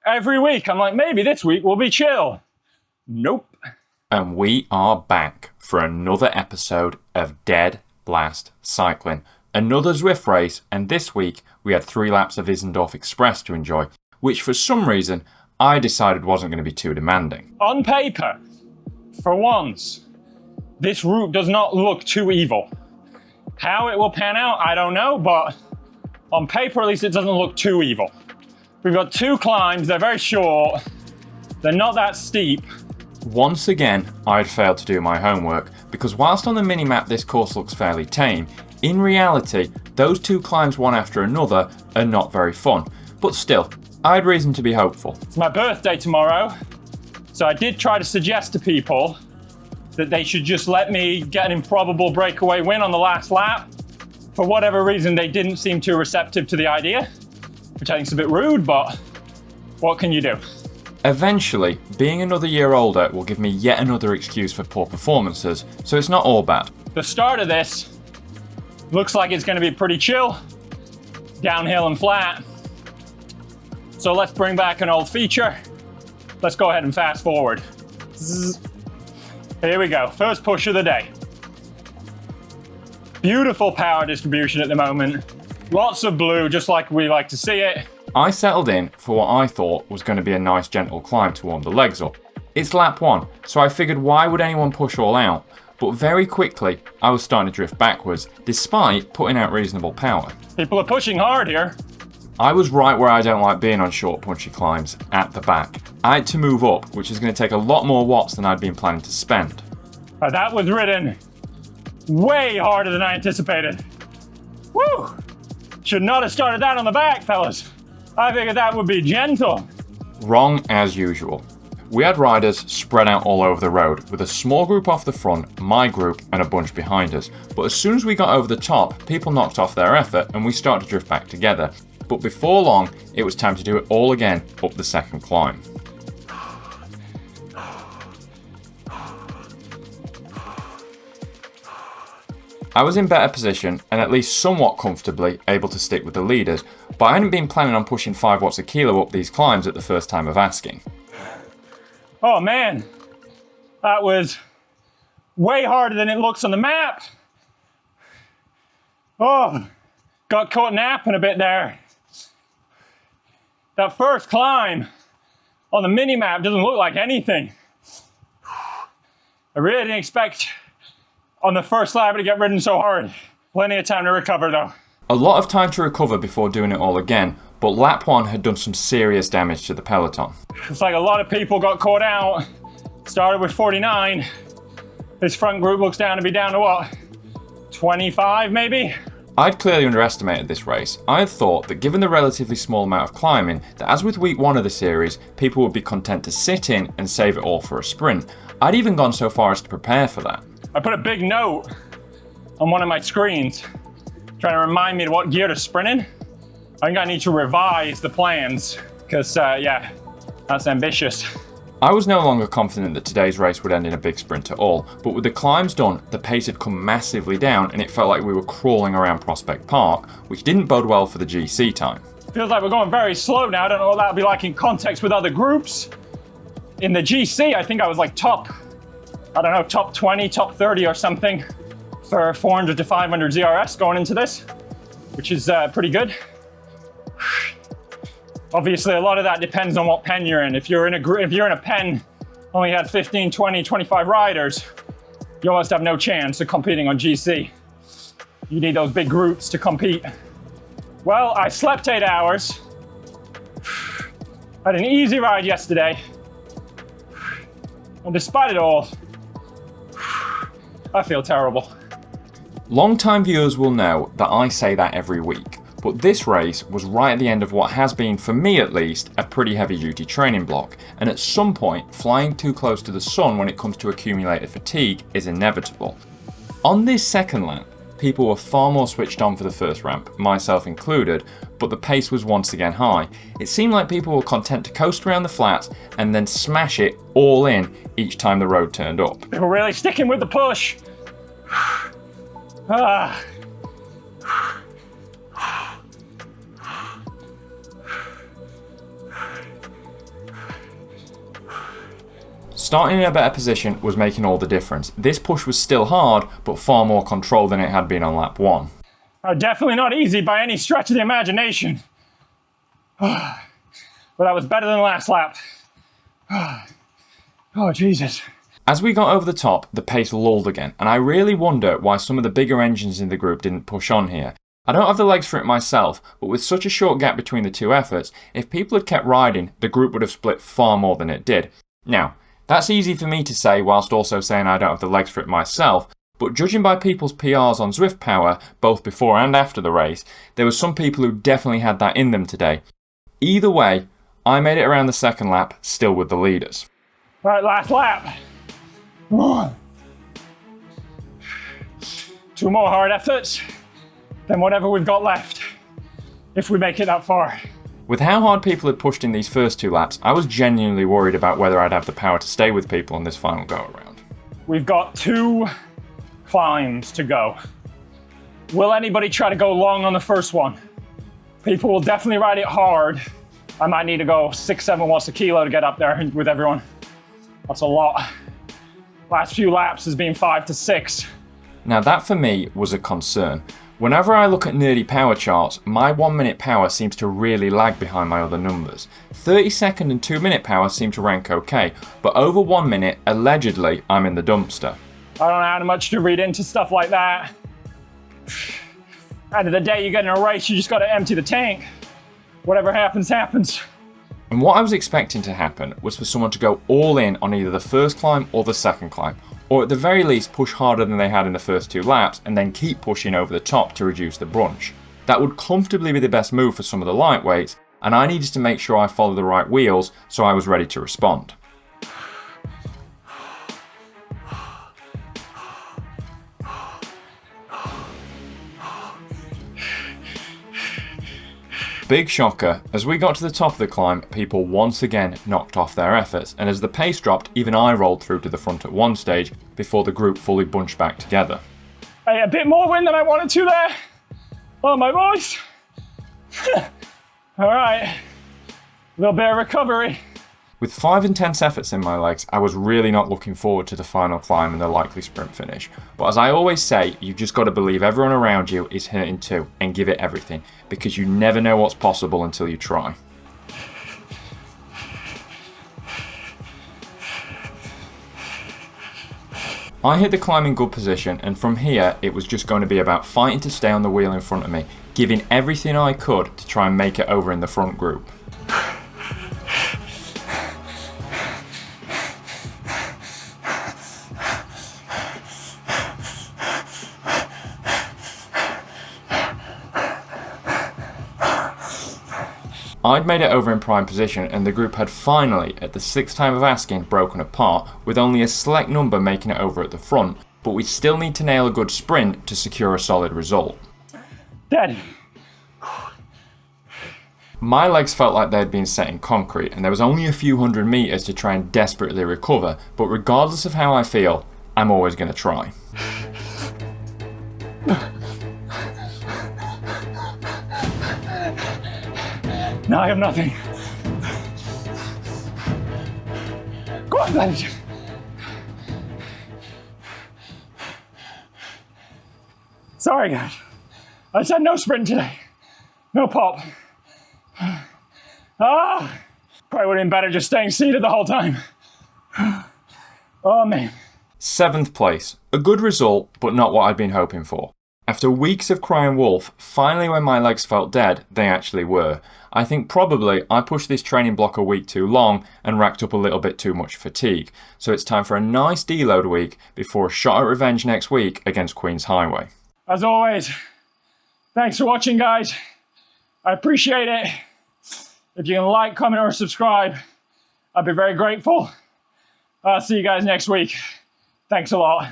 Every week, I'm like, maybe this week will be chill. Nope. And we are back for another episode of Dead Last Cycling. Another Zwift race, and this week we had 3 laps of Issendorf Express to enjoy, which for some reason I decided wasn't going to be too demanding. On paper, for once, this route does not look too evil. How it will pan out, I don't know, but on paper at least it doesn't look too evil. We've got 2 climbs, they're very short, they're not that steep. Once again, I'd failed to do my homework, because whilst on the minimap this course looks fairly tame, in reality, those 2 climbs one after another are not very fun. But still, I had reason to be hopeful. It's my birthday tomorrow, so I did try to suggest to people that they should just let me get an improbable breakaway win on the last lap. For whatever reason, they didn't seem too receptive to the idea, which I think is a bit rude, but what can you do? Eventually, being another year older will give me yet another excuse for poor performances, so it's not all bad. The start of this looks like it's going to be pretty chill, downhill and flat. So let's bring back an old feature. Let's go ahead and fast forward. Zzz. Here we go, first push of the day. Beautiful power distribution at the moment. Lots of blue, just like we like to see it. I settled in for what I thought was going to be a nice gentle climb to warm the legs up. It's lap 1, so I figured why would anyone push all out? But very quickly, I was starting to drift backwards, despite putting out reasonable power. People are pushing hard here. I was right where I don't like being on short punchy climbs, at the back. I had to move up, which is going to take a lot more watts than I'd been planning to spend. That was ridden way harder than I anticipated. Woo! Should not have started that on the back, fellas. I figured that would be gentle. Wrong as usual. We had riders spread out all over the road, with a small group off the front, my group, and a bunch behind us. But as soon as we got over the top, people knocked off their effort and we started to drift back together. But before long, it was time to do it all again up the second climb. I was in better position and at least somewhat comfortably able to stick with the leaders, but I hadn't been planning on pushing 5 watts a kilo up these climbs at the first time of asking. Oh man, that was way harder than it looks on the map. Oh, got caught napping a bit there. That first climb on the mini-map doesn't look like anything. I really didn't expect on the first lap to get ridden so hard. Plenty of time to recover though. A lot of time to recover before doing it all again, but lap 1 had done some serious damage to the peloton. It's like a lot of people got caught out. Started with 49. This front group looks down to be down to what? 25 maybe? I'd clearly underestimated this race. I had thought that given the relatively small amount of climbing, that as with week 1 of the series, people would be content to sit in and save it all for a sprint. I'd even gone so far as to prepare for that. I put a big note on one of my screens trying to remind me to what gear to sprint in. I think I need to revise the plans because, yeah, that's ambitious. I was no longer confident that today's race would end in a big sprint at all, but with the climbs done, the pace had come massively down and it felt like we were crawling around Prospect Park, which didn't bode well for the GC time. Feels like we're going very slow now. I don't know what that would be like in context with other groups. In the GC, I think I was like top 20, top 30 or something for 400 to 500 ZRS going into this, which is pretty good. Obviously, a lot of that depends on what pen you're in. If you're in a pen only had 15, 20, 25 riders, you almost have no chance of competing on GC. You need those big groups to compete. Well, I slept 8 hours. Had an easy ride yesterday. And despite it all, I feel terrible. Long-time viewers will know that I say that every week, but this race was right at the end of what has been, for me at least, a pretty heavy-duty training block, and at some point, flying too close to the sun when it comes to accumulated fatigue is inevitable. On this second lap, people were far more switched on for the first ramp, myself included, but the pace was once again high. It seemed like people were content to coast around the flats and then smash it all in each time the road turned up. They were really sticking with the push. Ah. Starting in a better position was making all the difference. This push was still hard, but far more controlled than it had been on lap 1. Definitely not easy by any stretch of the imagination. But that was better than the last lap. Oh, Jesus. As we got over the top, the pace lulled again, and I really wonder why some of the bigger engines in the group didn't push on here. I don't have the legs for it myself, but with such a short gap between the two efforts, if people had kept riding, the group would have split far more than it did. Now, that's easy for me to say whilst also saying I don't have the legs for it myself, but judging by people's PRs on Zwift Power, both before and after the race, there were some people who definitely had that in them today. Either way, I made it around the second lap, still with the leaders. Right, last lap. 2 more hard efforts, then whatever we've got left, if we make it that far. With how hard people had pushed in these first 2 laps, I was genuinely worried about whether I'd have the power to stay with people on this final go-around. We've got 2 climbs to go. Will anybody try to go long on the first one? People will definitely ride it hard. I might need to go 6-7 watts a kilo to get up there with everyone. That's a lot. Last few laps has been 5 to 6. Now that for me was a concern. Whenever I look at nerdy power charts, my 1 minute power seems to really lag behind my other numbers. 30-second and 2 minute power seem to rank okay, but over 1 minute, allegedly, I'm in the dumpster. I don't know how much to read into stuff like that. End of the day, you get in a race, you just gotta empty the tank. Whatever happens, happens. And what I was expecting to happen was for someone to go all in on either the first climb or the second climb, or at the very least push harder than they had in the first 2 laps and then keep pushing over the top to reduce the brunch. That would comfortably be the best move for some of the lightweights, and I needed to make sure I followed the right wheels so I was ready to respond. Big shocker, as we got to the top of the climb, people once again knocked off their efforts, and as the pace dropped, even I rolled through to the front at one stage before the group fully bunched back together. Hey, a bit more wind than I wanted to there. Oh, my voice. All right, a little bit of recovery. With 5 intense efforts in my legs, I was really not looking forward to the final climb and the likely sprint finish. But as I always say, you've just got to believe everyone around you is hurting too and give it everything, because you never know what's possible until you try. I hit the climb in good position, and from here it was just going to be about fighting to stay on the wheel in front of me, giving everything I could to try and make it over in the front group. I'd made it over in prime position, and the group had finally, at the 6th time of asking, broken apart, with only a select number making it over at the front, but we still need to nail a good sprint to secure a solid result. Dead. My legs felt like they'd been set in concrete, and there was only a few hundred meters to try and desperately recover, but regardless of how I feel, I'm always going to try. Now I have nothing. Go on, guys. Sorry, guys. I said no sprint today. No pop. Probably would have been better just staying seated the whole time. Oh, man. 7th place. A good result, but not what I'd been hoping for. After weeks of crying wolf, finally when my legs felt dead, they actually were. I think probably I pushed this training block a week too long and racked up a little bit too much fatigue. So it's time for a nice deload week before a shot at revenge next week against Queen's Highway. As always, thanks for watching, guys. I appreciate it. If you can like, comment, or subscribe, I'd be very grateful. I'll see you guys next week. Thanks a lot.